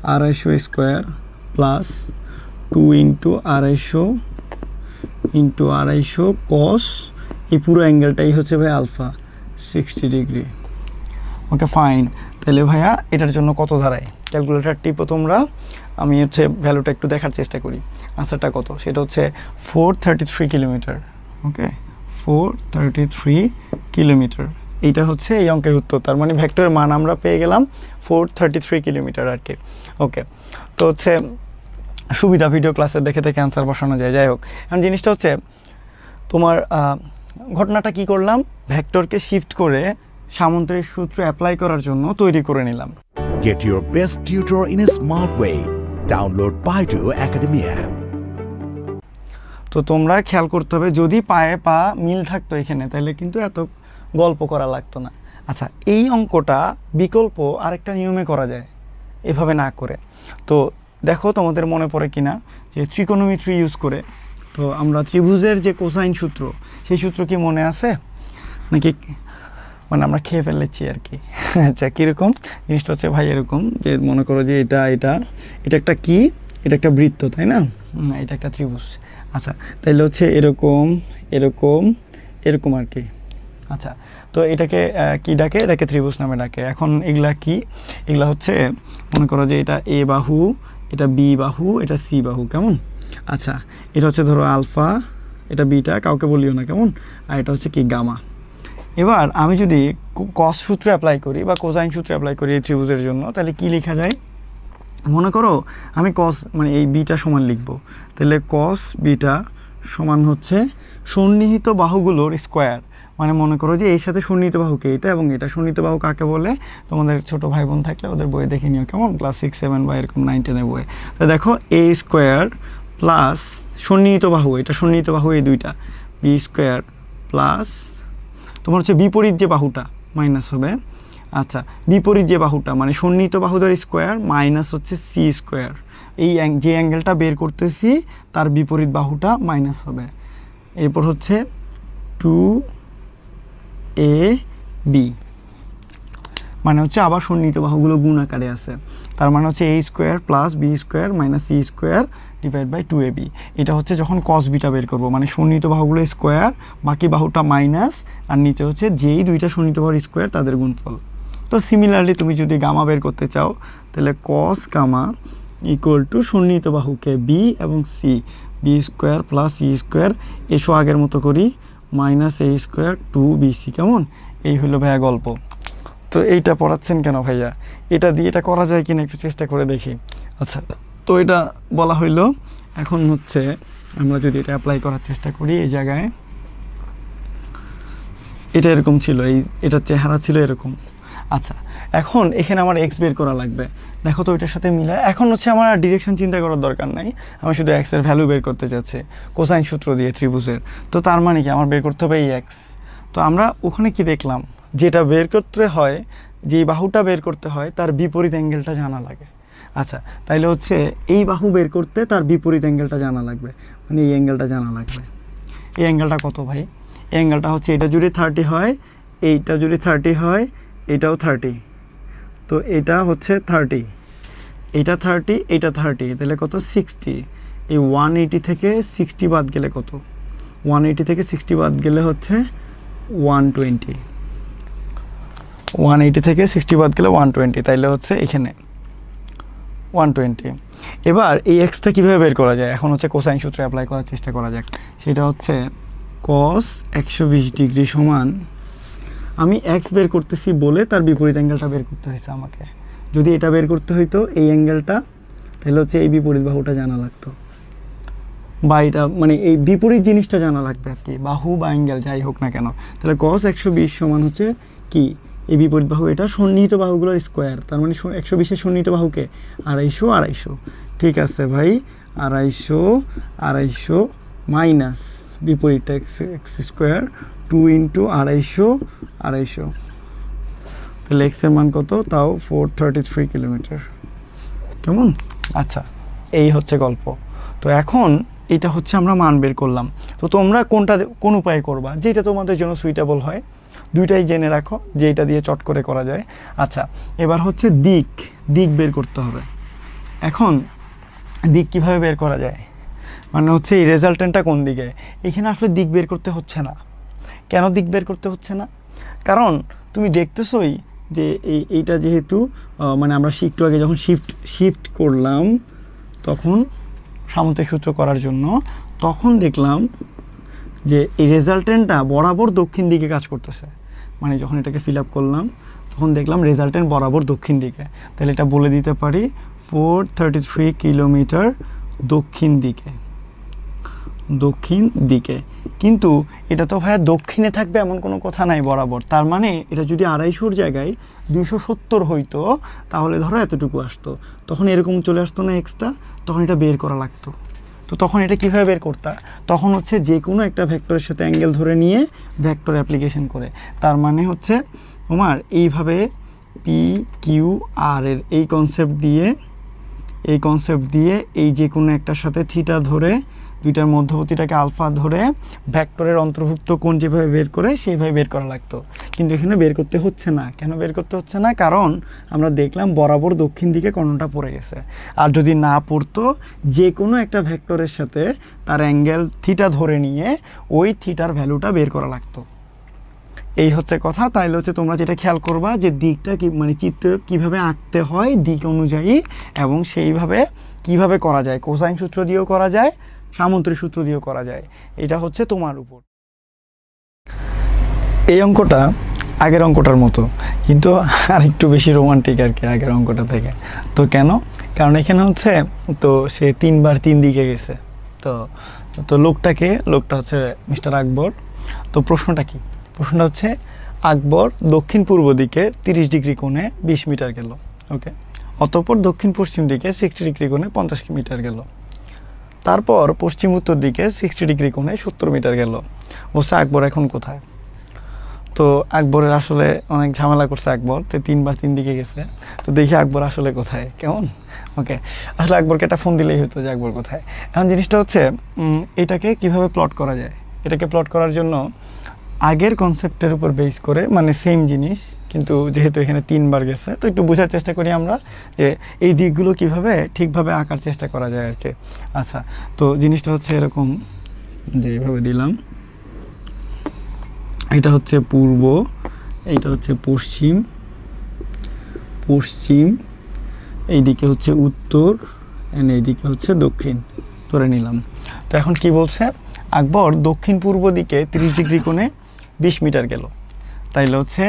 250 square plus 2 × 250 কস এই পুরো অ্যাঙ্গেলটাই হচ্ছে ভাই আলফা 60 ডিগ্রি। Okay fine. তাহলে ভাইয়া এটার জন্য কত দাঁড়ায়? ক্যালকুলেটার টিপো তোমরা, আমি হচ্ছে ভ্যালুটা একটু দেখার চেষ্টা করি। আনসারটা কত? সেটা হচ্ছে 433 কিলোমিটার। ওকে, 433 কিলোমিটার। এইটা হচ্ছে এই অঙ্কের উত্তর। তার মানে ভেক্টরের মান আমরা পেয়ে গেলাম 433 কিলোমিটার আর কি। ওকে, তো হচ্ছে সুবিধা ভিডিও ক্লাসে দেখে অ্যান্সার বসানো যায়। যাই হোক, এখন জিনিসটা হচ্ছে তোমার ঘটনাটা কি করলাম? ভেক্টরকে শিফট করে সামন্তরিক সূত্র অ্যাপ্লাই করার জন্য তৈরি করে নিলাম। Get your best tutor in a smart way. Download Baidu Academy app. তো তোমরা খেয়াল করতে হবে, যদি পায়ে পা মিল থাকতো এখানে তাহলে কিন্তু এত গল্প করা লাগতো না। আচ্ছা, এই অঙ্কটা বিকল্প আরেকটা নিয়মে করা যায়, এভাবে না করে। তো দেখো তোমাদের মনে পড়ে কিনা যে ত্রিকোণমিত্রি ইউজ করে, তো আমরা ত্রিভুজের যে কোসাইন সূত্র, সেই সূত্র কি মনে আছে নাকি? মানে আমরা খেয়ে ফেলেছি আর কি। আচ্ছা, কীরকম জিনিসটা হচ্ছে ভাই? এরকম যে মনে করো যে এটা একটা কি? এটা একটা বৃত্ত, তাই না? এটা একটা ত্রিভুজ। আচ্ছা, তাইলে হচ্ছে এরকম এরকম এরকম আর কি। আচ্ছা, তো এটাকে কি ডাকে? এটাকে ত্রিভুজ নামে ডাকে। এখন এগুলা কি? এগুলা হচ্ছে মনে করো যে এটা এ বাহু, এটা বি বাহু, এটা সি বাহু, কেমন? আচ্ছা, এটা হচ্ছে ধরো আলফা, এটা বিটা, কাউকে বলিও না, কেমন? আর এটা হচ্ছে কি গামা। এবার আমি যদি কস সূত্র অ্যাপ্লাই করি বা কোসাইন সূত্র অ্যাপ্লাই করি এই ত্রিভুজের জন্য, তাহলে কি লেখা যায়? মনে করো আমি কস মানে এই বিটা সমান লিখব, তাহলে কস বিটা সমান হচ্ছে সন্নিহিত বাহুগুলোর স্কোয়ার। মানে মনে করো যে এর সাথে সন্নিহিত বাহুকে এটা এবং এটা, সন্নিহিত বাহু কাকে বলে? তোমাদের ছোট ভাই বোন থাকলে ওদের বইয়ে দেখে নিও, কেমন? ক্লাস 6, 7 বা এরকম 9, 10 বইয়ে। তো দেখো এ স্কোয়ার প্লাস সন্নিহিত বাহু, এটা সন্নিহিত বাহু এই দুইটা, বি স্কোয়ার প্লাস তোমার হচ্ছে বিপরীত যে বাহুটা মাইনাস হবে। আচ্ছা, বিপরীত যে বাহুটা মানে সন্নিহিত বাহুদের স্কোয়ার মাইনাস হচ্ছে সি স্কোয়ার। এই যে অ্যাঙ্গেলটা বের করতেছি তার বিপরীত বাহুটা মাইনাস হবে। এরপর হচ্ছে 2ab, মানে হচ্ছে আবার সন্নিহিত বাহুগুলো গুণ আকারে আছে। তার মানে হচ্ছে a square plus B square minus C square divide by 2ab। এটা হচ্ছে যখন কস বিটা বের করবো, মানে সন্নিহিত বাহুগুলো স্কোয়ার, বাকি বাহুটা মাইনাস, আর নিচে হচ্ছে যেই দুইটা সন্নিহিত বাহুর স্কোয়ার তাদের গুণফল। তো সিমিলারলি তুমি যদি গামা বের করতে চাও, তাহলে কস গামা ইকুয়াল টু সন্নিহিত বাহুকে বি এবং C, B square plus C square, এসো আগের মতো করি, মাইনাস এ স্কোয়ার 2bc, কেমন? এই হলো ভাইয়া গল্প। তো এইটা পড়াচ্ছেন কেন ভাইয়া? এটা দিয়ে এটা করা যায় কিনা একটু চেষ্টা করে দেখি। আচ্ছা, তো এটা বলা হইলো। এখন হচ্ছে আমরা যদি এটা অ্যাপ্লাই করার চেষ্টা করি, এই জায়গায় এটা এরকম ছিল, এটার চেহারা ছিল এরকম। আচ্ছা, এখন এখানে আমার এক্স বের করা লাগবে। দেখো তো ওইটার সাথে মিলায়। এখন হচ্ছে আমার ডিরেকশন চিন্তা করার দরকার নাই, আমি শুধু এক্স এর ভ্যালু বের করতে চাচ্ছি কোসাইন সূত্র দিয়ে ত্রিভুজের। তো তার মানে কি আমার বের করতে হবে এই এক্স। তো আমরা ওখানে কি দেখলাম, যেটা বের করতে হয়, যে বাহুটা বের করতে হয় তার বিপরীত অ্যাঙ্গেলটা জানা লাগে। আচ্ছা, তাইলে হচ্ছে এই বাহু বের করতে তার বিপরীত অ্যাঙ্গেলটা জানা লাগবে, মানে এই অ্যাঙ্গেলটা জানা লাগবে। এই অ্যাঙ্গেলটা কত ভাই? এই অ্যাঙ্গেলটা হচ্ছে এটা যদি 30 হয়, এইটা যদি 30 হয়, এটাও 30, তো এটা হচ্ছে 30, এটা 30, এটা 30, তাহলে কত? 60। এই 180 থেকে 60 বাদ গেলে কত? 180 থেকে 60 বাদ গেলে হচ্ছে 120, 180 থেকে 60 বাদ গেলে 120, তাইলে হচ্ছে এখানে 120। এবার এই এক্সটা কীভাবে বের করা যায়? এখন হচ্ছে কোসাইন সূত্র অ্যাপ্লাই করার চেষ্টা করা যাক। সেটা হচ্ছে কস 120 ডিগ্রি সমান, আমি এক্স বের করতেছি বলে তার বিপরীত অ্যাঙ্গেলটা বের করতে হয়েছে আমাকে। যদি এটা বের করতে হইতো এই অ্যাঙ্গেলটা, তাহলে হচ্ছে এই বিপরীত বাহুটা জানা লাগতো, বা এটা মানে এই বিপরীত জিনিসটা জানা লাগবে আর কি, বাহু বা অ্যাঙ্গেল যাই হোক না কেন। তাহলে কস 120 সমান হচ্ছে কি? এই বিপরীত বাহু, এটা সন্নিহিত বাহুগুলোর স্কোয়ার, তার মানে 120-এর সন্নিহিত বাহুকে 250, 250। ঠিক আছে ভাই, 250, 250 মাইনাস বিপরীতটা এক্স স্কোয়ার 2 ইন্টু 250, 250, তাহলে এক্সের মান কত? তাও 433 কিলোমিটার, কেমন? আচ্ছা, এই হচ্ছে গল্প। তো এখন এটা হচ্ছে আমরা মান বের করলাম। তো তোমরা কোন উপায়ে করবা, যেটা তোমাদের জন্য সুইটেবল হয়, দুইটাই জেনে রাখো যে এটা দিয়ে চট করে করা যায়। আচ্ছা, এবার হচ্ছে দিক বের করতে হবে। এখন দিক কিভাবে বের করা যায়, মানে হচ্ছে এই রেজাল্টেন্টটা কোন দিকে, এখানে আসলে দিক বের করতে হচ্ছে না। কেন দিক বের করতে হচ্ছে না? কারণ তুমি দেখতেছই যে এইটা যেহেতু মানে আমরা একটু আগে যখন শিফট করলাম তখন সামুদ্রিক সূত্র করার জন্য, তখন দেখলাম যে এই রেজাল্টেন্টটা বরাবর দক্ষিণ দিকে কাজ করতেছে। মানে যখন এটাকে ফিল আপ করলাম তখন দেখলাম রেজাল্টেন্ট বরাবর দক্ষিণ দিকে। তাহলে এটা বলে দিতে পারি 433 কিলোমিটার দক্ষিণ দিকে। কিন্তু এটা তো ভাইয়া দক্ষিণে থাকবে এমন কোনো কথা নাই বরাবর। তার মানে এটা যদি 250-র জায়গায় 270 হইতো, তাহলে ধরো এতটুকু আসতো, তখন এরকম চলে আসতো না এক্সট্রা, তখন এটা বের করা লাগতো। তো তখন এটা কীভাবে বের করতা? তখন হচ্ছে যে কোনো একটা ভেক্টরের সাথে অ্যাঙ্গেল ধরে নিয়ে ভেক্টর অ্যাপ্লিকেশন করে। তার মানে হচ্ছে তোমার এইভাবে পি কিউ আর এর এই কনসেপ্ট দিয়ে এই যে কোনো একটার সাথে থিটা ধরে দুইটার মধ্যবর্তীটাকে আলফা ধরে ভেক্টরের অন্তর্ভুক্ত কোণ যেভাবে বের করে সেইভাবে বের করা লাগতো, কিন্তু এখানে বের করতে হচ্ছে না। কেন বের করতে হচ্ছে না? কারণ আমরা দেখলাম বরাবর দক্ষিণ দিকে কর্ণটা পড়ে গেছে। আর যদি না পড়তো, যে কোনো একটা ভেক্টরের সাথে তার অ্যাঙ্গেল থিটা ধরে নিয়ে ওই থিটার ভ্যালুটা বের করা লাগতো। এই হচ্ছে কথা। তাইলে হচ্ছে তোমরা যেটা খেয়াল করবা যে দিকটা কি মানে চিত্র কিভাবে আঁকতে হয় দিক অনুযায়ী, এবং সেইভাবে কিভাবে করা যায়, কোসাইন সূত্র দিয়েও করা যায়, সামন্তরিক সূত্র দিয়েও করা যায়। এটা হচ্ছে তোমার উপর। এই অঙ্কটা আগের অঙ্কটার মতো, কিন্তু আর একটু বেশি রোমান্টিক আর কি আগের অঙ্কটা থেকে। তো কেন? কারণ এখানে হচ্ছে তো সে 3 বার 3 দিকে গেছে। তো লোকটা হচ্ছে মিস্টার আকবর। তো প্রশ্নটা কি? প্রশ্নটা হচ্ছে আকবর দক্ষিণ পূর্ব দিকে 30 ডিগ্রি কোণে 20 মিটার গেল। ওকে, অতঃপর দক্ষিণ পশ্চিম দিকে 60 ডিগ্রি কোণে 50 মিটার গেল। তারপর পশ্চিম উত্তর দিকে 60 ডিগ্রি কোণে 70 মিটার গেল। বলছে আকবর এখন কোথায়? তো আকবরের আসলে অনেক ঝামেলা করছে আকবর, তো 3 বার 3 দিকে গেছে। তো দেখি আকবর আসলে কোথায়, কেমন? ওকে, আসলে আকবরকে একটা ফোন দিলেই হতো যে আকবর কোথায়। এখন জিনিসটা হচ্ছে এটাকে কিভাবে প্লট করা যায়। এটাকে প্লট করার জন্য আগের কনসেপ্টের উপর বেস করে, মানে সেম জিনিস কিন্তু যেহেতু এখানে 3 বার গেছে, তো একটু বোঝার চেষ্টা করি আমরা যে এই দিকগুলো কিভাবে ঠিকভাবে আঁকার চেষ্টা করা যায় আর কি। আচ্ছা, তো জিনিসটা হচ্ছে এরকম যে এইভাবে দিলাম, এটা হচ্ছে পূর্ব, এইটা হচ্ছে পশ্চিম, এইদিকে হচ্ছে উত্তর, এইদিকে হচ্ছে দক্ষিণ ধরে নিলাম। তো এখন কি বলছে? আকবর দক্ষিণ পূর্ব দিকে 30 ডিগ্রি কোণে 20 মিটার গেল। তাইলে হচ্ছে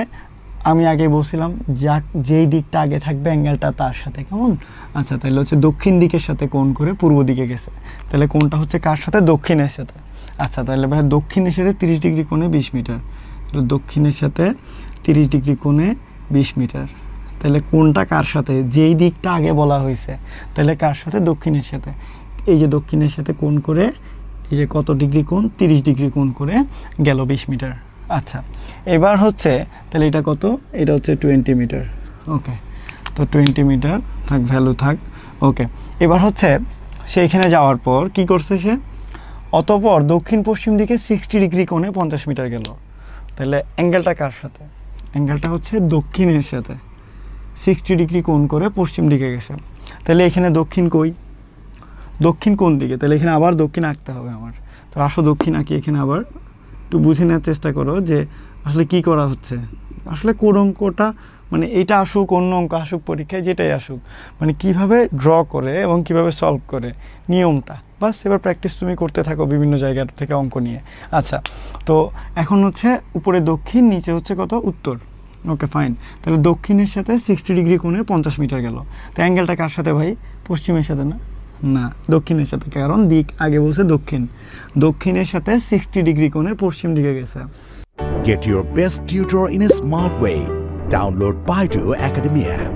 আমি আগে বলছিলাম যেই দিকটা আগে থাকবে অ্যাঙ্গেলটা তার সাথে, কেমন? আচ্ছা, তাহলে হচ্ছে দক্ষিণ দিকের সাথে কোণ করে পূর্ব দিকে গেছে। তাহলে কোণটা হচ্ছে কার সাথে? দক্ষিণের সাথে। আচ্ছা, তাহলে ভাই দক্ষিণের সাথে 30 ডিগ্রি কোণে 20 মিটার, দক্ষিণের সাথে 30 ডিগ্রি কোণে 20 মিটার। তাহলে কোণটা কার সাথে? যেই দিকটা আগে বলা হয়েছে, তাহলে কার সাথে? দক্ষিণের সাথে। এই যে দক্ষিণের সাথে কোণ করে এই যে কত ডিগ্রি কোণ? 30 ডিগ্রি কোণ করে গেল 20 মিটার। আচ্ছা, এবার হচ্ছে তাহলে এটা কত? এটা হচ্ছে 20 মিটার। ওকে, তো 20 মিটার থাক, ভ্যালু থাক। ওকে, এবার হচ্ছে সে এখানে যাওয়ার পর কি করছে সে? অতঃপর দক্ষিণ পশ্চিম দিকে 60 ডিগ্রি কোণে 50 মিটার গেল। তাহলে অ্যাঙ্গেলটা কার সাথে? অ্যাঙ্গেলটা হচ্ছে দক্ষিণের সাথে। 60 ডিগ্রি কোণ করে পশ্চিম দিকে গেছে। তাহলে এখানে দক্ষিণ কই? দক্ষিণ কোন দিকে? তাহলে এখানে আবার দক্ষিণ আঁকতে হবে আমার। তো আসো দক্ষিণ আঁকি। এখানে আবার একটু বুঝে নেওয়ার চেষ্টা করো যে আসলে কি করা হচ্ছে। আসলে কোন অঙ্কটা মানে এইটা আসুক, অন্য অঙ্ক আসুক পরীক্ষায়, যেটাই আসুক, মানে কিভাবে ড্র করে এবং কিভাবে সলভ করে নিয়মটা, বাস এবার প্র্যাকটিস তুমি করতে থাকো বিভিন্ন জায়গা থেকে অঙ্ক নিয়ে। আচ্ছা, তো এখন হচ্ছে উপরে দক্ষিণ, নিচে হচ্ছে কত? উত্তর। ওকে, ফাইন। তাহলে দক্ষিণের সাথে 60 ডিগ্রি কোণে 50 মিটার গেল। তো অ্যাঙ্গেলটা কার সাথে ভাই? পশ্চিমের সাথে না, না দক্ষিণের সাথে, কারণ দিক আগে বলছে দক্ষিণ। দক্ষিণের সাথে 60 ডিগ্রি কোণে পশ্চিম দিকে গেছে। Get your best tutor in a smart way. Download Baidu Academy app.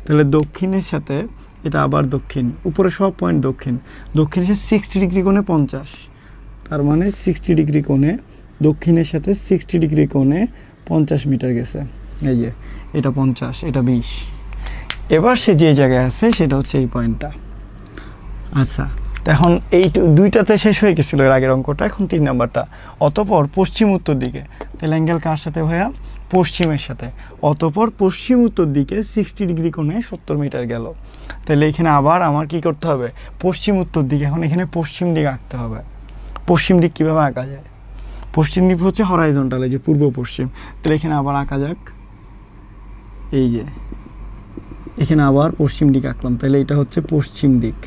তাহলে দক্ষিণের সাথে এটা আবার দক্ষিণ, উপরে সব পয়েন্ট দক্ষিণ। দক্ষিণের সাথে 60 ডিগ্রি কোণে 50, তার মানে 60 ডিগ্রি কোণে দক্ষিণের সাথে 60 ডিগ্রি কোণে 50 মিটার গেছে। এই যে এটা 50, এটা 20। এবার সে যে জায়গায় আছে সেটা হচ্ছে এই পয়েন্টটা। আচ্ছা, তো এখন এই দুইটাতে শেষ হয়ে গেছিলো এর আগের অঙ্কটা। এখন 3 নাম্বারটা, অতঃপর পশ্চিম উত্তর দিকে। তাহলে অ্যাঙ্গেল কার সাথে ভাইয়া? পশ্চিমের সাথে। অতঃপর পশ্চিম উত্তর দিকে 60 ডিগ্রি কোণে 70 মিটার গেল। তাহলে এখানে আবার আমার কি করতে হবে? পশ্চিম উত্তর দিকে। এখন এখানে পশ্চিম দিক আঁকতে হবে। পশ্চিম দিক কীভাবে আঁকা যায়? পশ্চিম দিক হচ্ছে হরাইজন্টাল, এই যে পূর্ব পশ্চিম। তাহলে এখানে আবার আঁকা যাক, এই যে এখানে আবার পশ্চিম দিক আঁকলাম। তাহলে এটা হচ্ছে পশ্চিম দিক,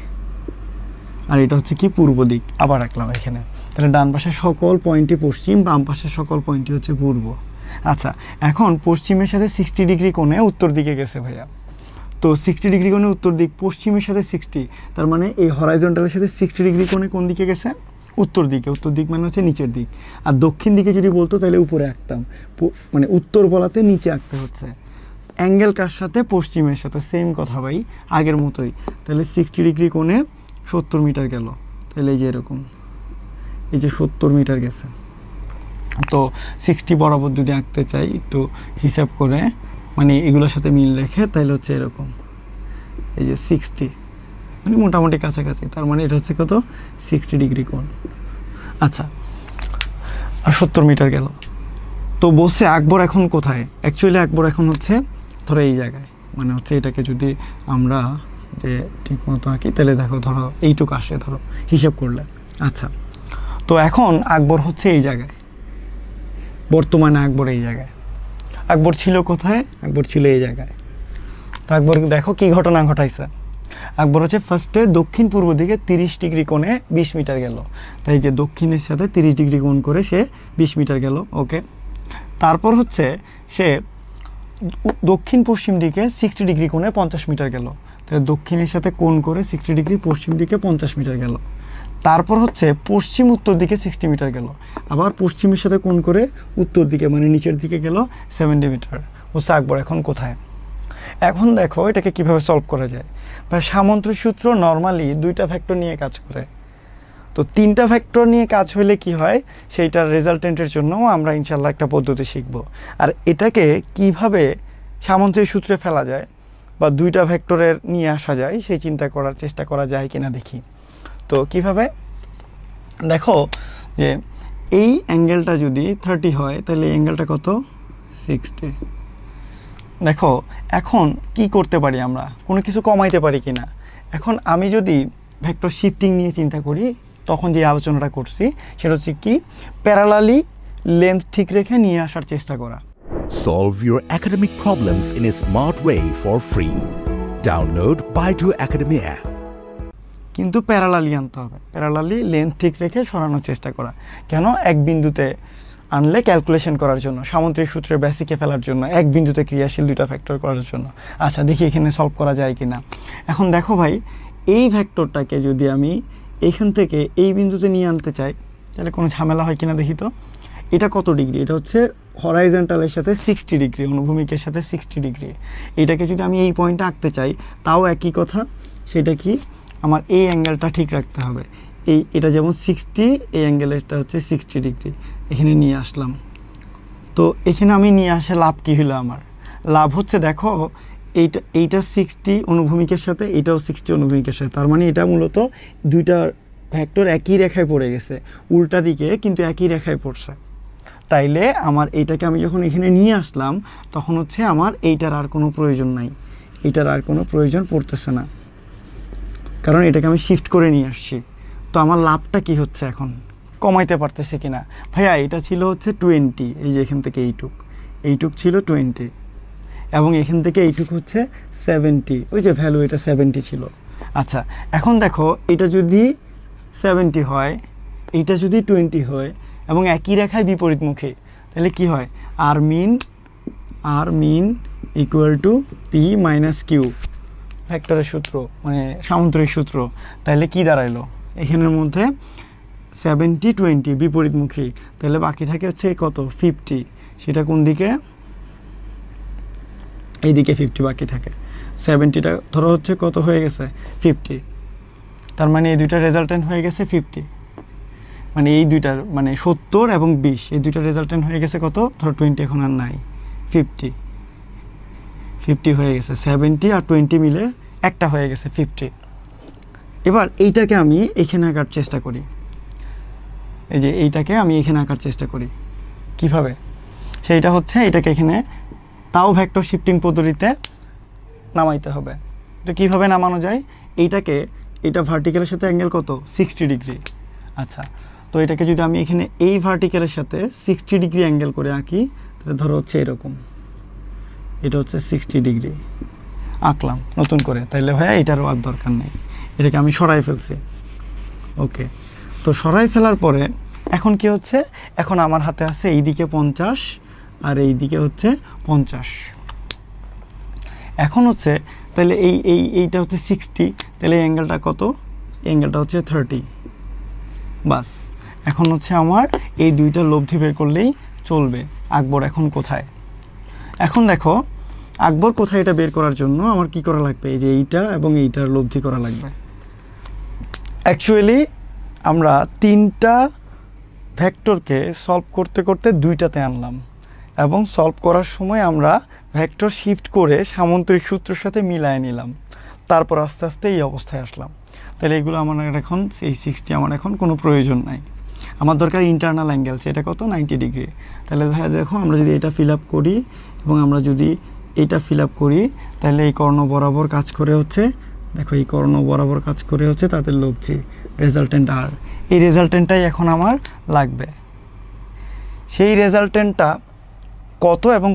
আর এটা হচ্ছে কি? পূর্ব দিক। আবার আঁকলাম এখানে। তাহলে ডান পাশের সকল পয়েন্টই পশ্চিম, বাম পাশের সকল পয়েন্টই হচ্ছে পূর্ব। আচ্ছা, এখন পশ্চিমের সাথে 60 ডিগ্রি কোণে উত্তর দিকে গেছে ভাইয়া। তো 60 ডিগ্রি কোণে উত্তর দিক, পশ্চিমের সাথে 60, তার মানে এই হরাইজন্টালের সাথে 60 ডিগ্রি কোণে কোন দিকে গেছে? উত্তর দিকে। উত্তর দিক মানে হচ্ছে নিচের দিক। আর দক্ষিণ দিকে যদি বলতো তাহলে উপরে আঁকতাম, মানে উত্তর বলাতে নিচে আঁকতে হচ্ছে। অ্যাঙ্গেল কার সাথে? পশ্চিমের সাথে। সেম কথা ভাই, আগের মতোই। তাহলে 60 ডিগ্রি কোণে 70 মিটার গেল। তাহলে এই যে এরকম, এই যে 70 মিটার গেছে। তো 60 বরাবর যদি আঁকতে চাই একটু হিসাব করে, মানে এগুলোর সাথে মিল রেখে, তাহলে হচ্ছে এরকম, এই যে 60 মানে মোটামুটি কাছাকাছি, তার মানে এটা হচ্ছে কত 60 ডিগ্রি কোণ। আচ্ছা, আর 70 মিটার গেল। তো বলছে আকবর এখন কোথায়? অ্যাকচুয়ালি আকবর এখন হচ্ছে ধরো এই জায়গায়, মানে হচ্ছে এটাকে যদি আমরা যে ঠিক মতো আঁকি তাহলে দেখো ধরো এইটুকু আসে ধরো হিসাব করলে। আচ্ছা, তো এখন আকবর হচ্ছে এই জায়গায়, বর্তমানে আকবর এই জায়গায়। আকবর ছিল কোথায়? আকবর ছিল এই জায়গায়। তো আকবর দেখো কি ঘটনা ঘটাইছে। আকবর হচ্ছে ফার্স্টে দক্ষিণ পূর্ব দিকে 30 ডিগ্রি কোণে 20 মিটার গেল। তাই যে দক্ষিণের সাথে 30 ডিগ্রি কোণ করে সে 20 মিটার গেল। ওকে, তারপর হচ্ছে সে দক্ষিণ পশ্চিম দিকে 60 ডিগ্রি কোণে 50 মিটার গেল। তাহলে দক্ষিণের সাথে কোণ করে 60 ডিগ্রি পশ্চিম দিকে 50 মিটার গেল। তারপর হচ্ছে পশ্চিম উত্তর দিকে 60 মিটার গেল। আবার পশ্চিমের সাথে কোণ করে উত্তর দিকে মানে নিচের দিকে গেল 70 মিটার। হচ্ছে আকবর এখন কোথায়? এখন দেখো এটাকে কিভাবে সলভ করা যায়। বা সামন্ত্রিক সূত্র নর্মালি 2টা ফ্যাক্টর নিয়ে কাজ করে। তো 3টা ফ্যাক্টর নিয়ে কাজ হলে কি হয়, সেইটার রেজাল্টেন্টের জন্য আমরা ইনশাল্লাহ একটা পদ্ধতি শিখব। আর এটাকে কিভাবে সামন্ত্রিক সূত্রে ফেলা যায় বা 2টা ফ্যাক্টরের নিয়ে আসা যায় সেই চিন্তা করার চেষ্টা করা যায় কিনা দেখি। তো কিভাবে দেখো যে এই অ্যাঙ্গেলটা যদি 30 হয় তাহলে এই অ্যাঙ্গেলটা কত 60। দেখো এখন কি করতে পারি, আমরা কোনো কিছু কমাইতে পারি কিনা। এখন আমি যদি ভেক্টর শিফটিং নিয়ে চিন্তা করি, তখন যে আলোচনাটা করছি সেটা হচ্ছে কি প্যারালালি লেন্থ ঠিক রেখে নিয়ে আসার চেষ্টা করা। Solve your academic problems in a smart way for free. Download Baidu Academy app. কিন্তু প্যারালালি আনতে হবে, প্যারালালি লেন্থ ঠিক রেখে সরানোর চেষ্টা করা। কেন? এক বিন্দুতে আনলে ক্যালকুলেশন করার জন্য, সামন্ত্রিক সূত্রের বেসিকে ফেলার জন্য, এক বিন্দুতে ক্রিয়াশীল 2টা ফ্যাক্টর করার জন্য। আচ্ছা দেখি এখানে সলভ করা যায় কিনা। এখন দেখো ভাই, এই ভেক্টরটাকে যদি আমি এইখান থেকে এই বিন্দুতে নিয়ে আনতে চাই তাহলে কোনো ঝামেলা হয় কিনা দেখি তো। এটা কত ডিগ্রি? এটা হচ্ছে হরাইজন্টালের সাথে 60 ডিগ্রি, অনুভূমিকের সাথে 60 ডিগ্রি। এটাকে যদি আমি এই পয়েন্টে আঁকতে চাই তাও একই কথা। সেটা কি, আমার এই অ্যাঙ্গেলটা ঠিক রাখতে হবে। এটা যেমন 60, এই অ্যাঙ্গেলটা হচ্ছে 60 ডিগ্রি। এখানে নিয়ে আসলাম। তো এখানে আমি নিয়ে আসে লাভ কী হলো? আমার লাভ হচ্ছে দেখো এইটা 60 অনুভূমিকের সাথে, এটাও 60 অনুভূমিকের সাথে। তার মানে এটা মূলত 2টা ভেক্টর একই রেখায় পড়ে গেছে, উল্টা দিকে কিন্তু একই রেখায় পড়ছে। তাইলে আমার এইটাকে আমি যখন এখানে নিয়ে আসলাম তখন হচ্ছে আমার এইটার আর কোনো প্রয়োজন নাই, এইটার আর কোনো প্রয়োজন পড়তেছে না, কারণ এটাকে আমি শিফট করে নিয়ে আসছি। তো আমার লাভটা কি হচ্ছে? এখন কমাইতে পারতেছে কিনা। ভাইয়া এটা ছিল হচ্ছে 20, এই যে এখান থেকে এইটুক ছিল 20 এবং এখান থেকে এইটুক হচ্ছে 70, ওই যে ভ্যালু এটা 70 ছিল। আচ্ছা এখন দেখো এটা যদি 70 হয়, এইটা যদি 20 হয় এবং একই রেখায় বিপরীতমুখী, তাহলে কি হয়? R mean equal to P minus Q, ভেক্টরের সূত্র মানে সামন্ত্রিক সূত্র। তাহলে কি দাঁড়াইলো? এখানের মধ্যে 70 20 বিপরীতমুখী, তাহলে বাকি থাকে হচ্ছে কত 50। সেটা কোন দিকে? এইদিকে 50 বাকি থাকে। 70টা ধরো হচ্ছে কত হয়ে গেছে 50, তার মানে এই 2টা রেজাল্টেন্ট হয়ে গেছে 50। মানে এই 2টার মানে 70 এবং 20, এই 2টা রেজাল্টেন্ট হয়ে গেছে কত? ধরো 20 এখন আর নাই, 50 হয়ে গেছে। 70 আর 20 মিলে একটা হয়ে গেছে 50। এবার এইটাকে আমি এখানে আঁকার চেষ্টা করি, এই যে এইটাকে আমি এখানে আঁকার চেষ্টা করি। কিভাবে? সেইটা হচ্ছে এটাকে এখানে তাও ভেক্টর শিফটিং পদ্ধতিতে নামাইতে হবে। তো কীভাবে নামানো যায়? এইটা ভার্টিক্যালের সাথে অ্যাঙ্গেল কত 60 ডিগ্রি। আচ্ছা তো এটাকে যদি আমি এখানে এই ভার্টিক্যালের সাথে 60 ডিগ্রি অ্যাঙ্গেল করে আঁকি তাহলে ধরো হচ্ছে এরকম, এটা হচ্ছে 60 ডিগ্রি আঁকলাম নতুন করে। তাইলে ভাইয়া এটারও আর দরকার নেই, এটাকে আমি সরাই ফেলছি। ওকে, তো সরাই ফেলার পরে এখন কি হচ্ছে? এখন আমার হাতে আছে এইদিকে 50 আর এইদিকে হচ্ছে 50। এখন হচ্ছে তাহলে এইটা হচ্ছে 60, তাহলে এই অ্যাঙ্গেলটা কত? অ্যাঙ্গেলটা হচ্ছে 30। বাস, এখন হচ্ছে আমার এই 2টা লব্ধি বের করলেই চলবে। আকবর এখন কোথায়? এখন দেখো আকবর কোথায়, এটা বের করার জন্য আমার কি করা লাগবে? এই যে এইটা এবং এইটার লব্ধি করা লাগবে। অ্যাকচুয়ালি আমরা 3টা ভেক্টরকে সলভ করতে করতে 2টাতে আনলাম এবং সলভ করার সময় আমরা ভেক্টর শিফট করে সামন্ত্রিক সূত্রের সাথে মিলায় নিলাম। তারপর আস্তে আস্তে এই অবস্থায় আসলাম। তাহলে এগুলো আমার এখন এই 60 আমার এখন কোনো প্রয়োজন নাই, আমার দরকার ইন্টারনাল অ্যাঙ্গেল, সেটা কত 90 ডিগ্রি। তাহলে ভাইয়া দেখো আমরা যদি এটা ফিল আপ করি এবং আমরা যদি এটা ফিল আপ করি, তাহলে এই কর্ণ বরাবর কাজ করে হচ্ছে, দেখো এই কর্ণ বরাবর কাজ করে হচ্ছে তাদের লব্ধি রেজাল্টেন্ট আর, এই রেজাল্টেন্টটাই এখন আমার লাগবে। সেই রেজাল্টেন্টটা কত এবং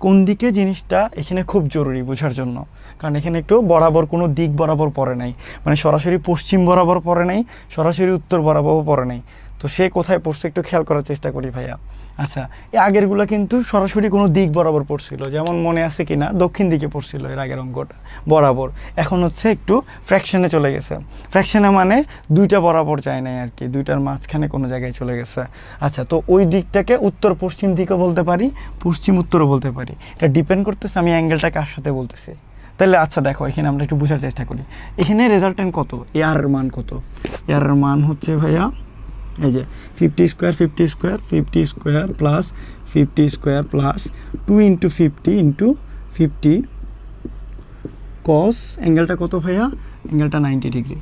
কোন দিকে জিনিসটা এখানে খুব জরুরি বোঝার জন্য, কারণ এখানে একটু বরাবর কোনো দিক বরাবর পড়ে নাই, মানে সরাসরি পশ্চিম বরাবর পড়ে নাই, সরাসরি উত্তর বরাবর পড়ে নাই। তো সে কোথায় পড়ছে একটু খেয়াল করার চেষ্টা করি ভাইয়া। আচ্ছা, এই আগেরগুলো কিন্তু সরাসরি কোনো দিক বরাবর পড়ছিল, যেমন মনে আছে কি না দক্ষিণ দিকে পড়ছিল এর আগের অঙ্কটা বরাবর, এখন হচ্ছে একটু ফ্র্যাকশনে চলে গেছে। ফ্র্যাকশনে মানে দুইটা বরাবর যায় নাই আর কি, দুইটার মাঝখানে কোনো জায়গায় চলে গেছে। আচ্ছা, তো ওই দিকটাকে উত্তর পশ্চিম দিকও বলতে পারি, পশ্চিম উত্তরও বলতে পারি, এটা ডিপেন্ড করতেছে আমি অ্যাঙ্গেলটা কার সাথে বলতেছি। তাহলে আচ্ছা দেখো এখানে আমরা একটু বোঝার চেষ্টা করি, এখানে রেজাল্টেন্ট কত, এর মান কত, এর মান হচ্ছে ভাইয়া এই যে 50 square 50 square 50 square plus 50 square plus 2 × 50 × 50 কস অ্যাঙ্গেলটা কত ভাইয়া, অ্যাঙ্গেলটা 90 ডিগ্রি।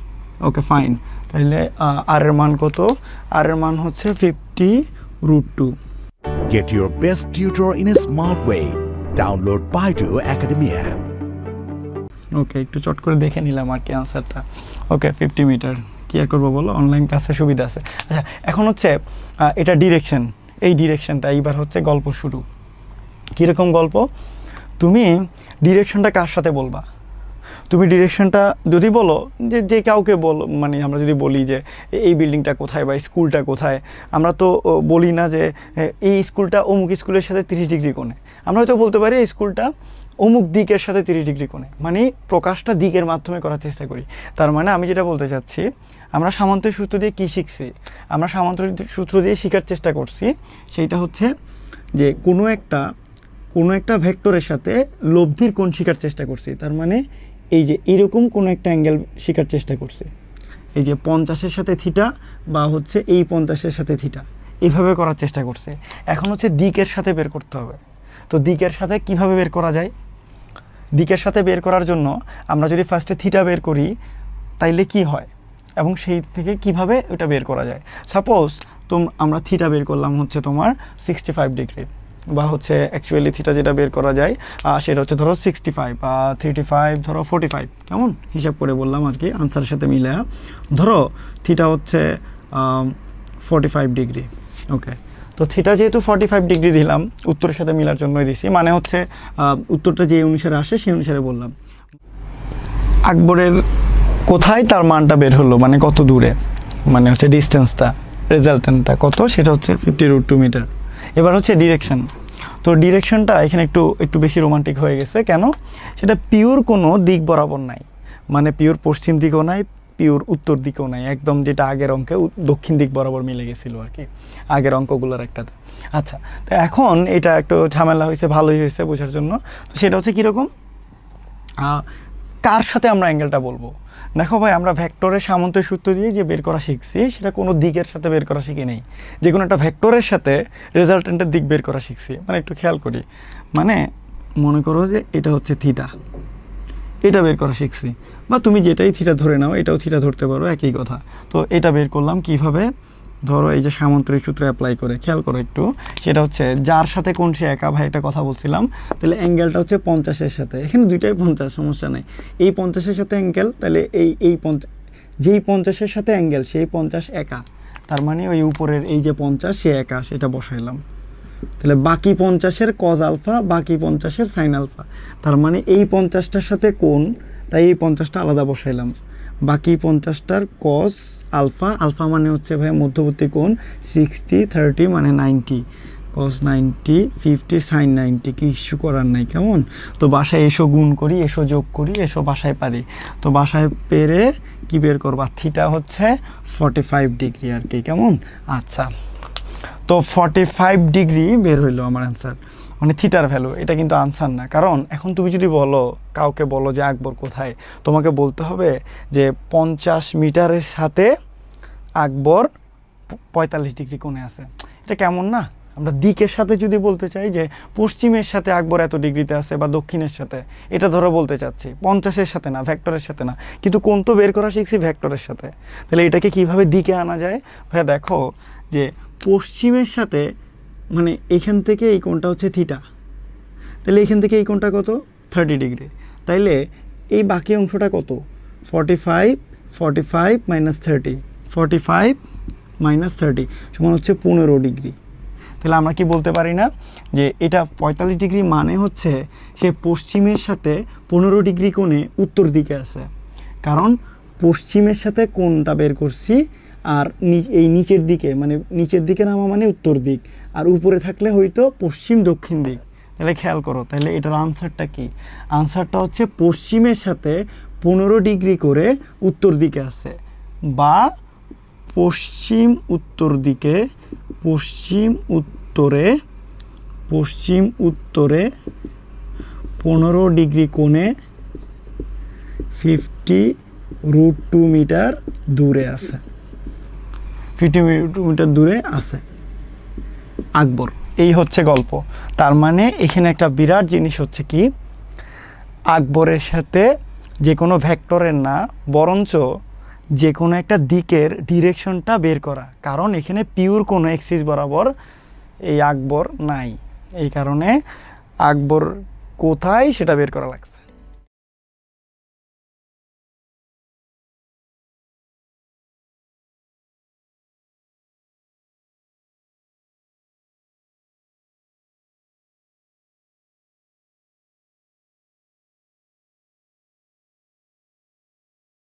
ওকে ফাইন, তাহলে আর এর মান কত, আর এর মান হচ্ছে 50√2। Get your best tutor in a smart way. Download Baidu Academy app. ওকে, একটু চট করে দেখে নিলাম আর কি আনসারটা। ওকে 50 মিটার কি আর করবো বলো, অনলাইন ক্লাসের সুবিধা আছে। আচ্ছা, এখন হচ্ছে এটা ডিরেকশন, এই ডিরেকশনটা এইবার হচ্ছে গল্প শুরু। কীরকম গল্প, তুমি ডিরেকশনটা কার সাথে বলবা, তুমি ডিরেকশনটা যদি বলো যে কাউকে বলো, মানে আমরা যদি বলি যে এই বিল্ডিংটা কোথায় বা স্কুলটা কোথায়, আমরা তো বলি না যে এই স্কুলটা অমুক স্কুলের সাথে 30 ডিগ্রি কোণে, আমরা হয়তো বলতে পারি এই স্কুলটা অমুক দিকের সাথে 30 ডিগ্রি কোণে, মানে প্রকাশটা দিকের মাধ্যমে করার চেষ্টা করি। তার মানে আমি যেটা বলতে চাচ্ছি, আমরা সামান্তরিক সূত্র দিয়ে কী শিখছি, আমরা সামান্তরিক সূত্র দিয়ে শেখার চেষ্টা করছি, সেইটা হচ্ছে যে কোনো একটা ভেক্টরের সাথে লব্ধির কোণ শেখার চেষ্টা করছি। তার মানে এই যে এরকম কোনো একটা অ্যাঙ্গেল শেখার চেষ্টা করছে, এই যে 50-এর সাথে থিটা বা হচ্ছে এই 50-এর সাথে থিটা, এইভাবে করার চেষ্টা করছে। এখন হচ্ছে দিকের সাথে বের করতে হবে। তো দিকের সাথে কিভাবে বের করা যায়, দিকের সাথে বের করার জন্য আমরা যদি ফার্স্টে থিটা বের করি তাইলে কি হয় এবং সেই থেকে কিভাবে ওটা বের করা যায়। সাপোজ আমরা থিটা বের করলাম হচ্ছে তোমার 65 ডিগ্রি, বা হচ্ছে অ্যাকচুয়ালি থিটা যেটা বের করা যায় সেটা হচ্ছে ধরো 65 বা 35 ধরো 45, কেমন হিসাব করে বললাম আর কি আনসারের সাথে মিলে। ধরো থিটা হচ্ছে 45 ডিগ্রি। ওকে, তো থিটা যেহেতু 45 ডিগ্রি দিলাম, উত্তরের সাথে মিলার জন্যই দিছি, মানে হচ্ছে উত্তরটা যে অনুসারে আসে সেই অনুসারে বললাম। আকবরের কোথায় তার মানটা বের হলো, মানে কত দূরে, মানে হচ্ছে ডিস্টেন্সটা, রেজাল্টেন্টটা কত, সেটা হচ্ছে 50√2 মিটার। এবার হচ্ছে ডিরেকশন। তো ডিরেকশনটা এখানে একটু বেশি রোমান্টিক হয়ে গেছে, কেন, সেটা পিওর কোনো দিক বরাবর নাই, মানে পিওর পশ্চিম দিকেও নাই, পিওর উত্তর দিকেও নাই, একদম যেটা আগের অঙ্কে দক্ষিণ দিক বরাবর মিলে গেছিলো আর কি আগের অঙ্কগুলোর একটাতে। আচ্ছা, তো এখন এটা একটু ঝামেলা হয়েছে, ভালোই হয়েছে বোঝার জন্য। তো সেটা হচ্ছে কীরকম, কার সাথে আমরা অ্যাঙ্গেলটা বলবো। দেখো ভাই, আমরা ভেক্টরের সামান্তরিক সূত্র দিয়ে যে বের করা শিখছি সেটা কোনো দিকের সাথে বের করা শিখি নেই, যে কোনো একটা ভেক্টরের সাথে রেজাল্টেন্টের দিক বের করা শিখছি। মানে একটু খেয়াল করি, মানে মনে করো যে এটা হচ্ছে থিটা, এটা বের করা শিখছি, বা তুমি যেটাই থিটা ধরে নাও এটাও থিটা ধরতে পারো, একই কথা। তো এটা বের করলাম কিভাবে, ধরো এই যে সামান্তরিক সূত্র অ্যাপ্লাই করে, খেয়াল করো একটু, সেটা হচ্ছে যার সাথে কোণ সে একা, ভাই একটা কথা বলছিলাম। তাহলে অ্যাঙ্গেলটা হচ্ছে 50-এর সাথে, এখানে দুইটাই 50, সমস্যা নেই, এই 50-এর সাথে অ্যাঙ্গেল, তাহলে এই 50, যেই 50-এর সাথে অ্যাঙ্গেল সেই 50 একা, তার মানে ওই উপরের এই যে 50 সে একা, সেটা বসাইলাম। তাহলে বাকি 50-এর কজ আলফা, বাকি 50-এর সাইন আলফা, তার মানে এই 50টার সাথে কোণ, তাই এই 50টা আলাদা বসাইলাম, বাকি 50টার কজ আলফা, আলফা মানে হচ্ছে ভাই মধ্যবর্তী কোণ, 60 30 মানে 90, কস 90 50 সাইন 90, কি ইস্যু করার নাই, কেমন। তো বাসায় এসো গুণ করি, এসো যোগ করি, এসো বাসায় পারি। তো বাসায় পেরে কি বের করবা, থিটা হচ্ছে 45 ডিগ্রি আর কি, কেমন। আচ্ছা, তো 45 ডিগ্রি বের হইলো আমার অ্যান্সার, মানে থিটার ভ্যালু। এটা কিন্তু আনসার না, কারণ এখন তুমি যদি কাউকে বলো যে আকবর কোথায়, তোমাকে বলতে হবে যে 50 মিটারের সাথে আকবর 45 ডিগ্রি কোণে আছে। এটা কেমন না, আমরা দিকের সাথে যদি বলতে চাই যে পশ্চিমের সাথে আকবর এত ডিগ্রিতে আছে বা দক্ষিণের সাথে, এটা ধরো বলতে চাচ্ছি, 50-এর সাথে না, ভেক্টরের সাথে না, কিন্তু কোণ তো বের করা শিখছি ভেক্টরের সাথে। তাহলে এটাকে কিভাবে দিকে আনা যায়? ভাইয়া দেখো যে পশ্চিমের সাথে মানে এখান থেকে এই কোণটা হচ্ছে থিটা, তাহলে এখান থেকে এই কোণটা কত? 30 ডিগ্রি। তাইলে এই বাকি অংশটা কত? 45 মাইনাস 30, 45 মাইনাস 30 সমান হচ্ছে 15 ডিগ্রি। তাহলে আমরা কি বলতে পারি না যে এটা 45 ডিগ্রি মানে হচ্ছে সে পশ্চিমের সাথে 15 ডিগ্রি কোণে উত্তর দিকে আছে, কারণ পশ্চিমের সাথে কোণটা বের করছি, আর এই নিচের দিকে মানে নিচের দিকে নামা মানে উত্তর দিক, আর উপরে থাকলে হয়তো পশ্চিম দক্ষিণ দিক। তাহলে খেয়াল করো, তাহলে এটার আনসারটা কি? আনসারটা হচ্ছে পশ্চিমের সাথে 15 ডিগ্রি করে উত্তর দিকে আছে, বা পশ্চিম উত্তর দিকে, পশ্চিম উত্তরে 15 ডিগ্রি কোণে 50√2 মিটার দূরে আছে, 50 মিটার দূরে আছে আকবর। এই হচ্ছে গল্প। তার মানে এখানে একটা বিরাট জিনিস হচ্ছে কি, আকবরের সাথে যে কোনো ভেক্টরের না, বরঞ্চ যে কোনো একটা দিকের ডিরেকশনটা বের করা, কারণ এখানে পিওর কোনো এক্সিস বরাবর এই আকবর নাই, এই কারণে আকবর কোথায় সেটা বের করা লাগছে।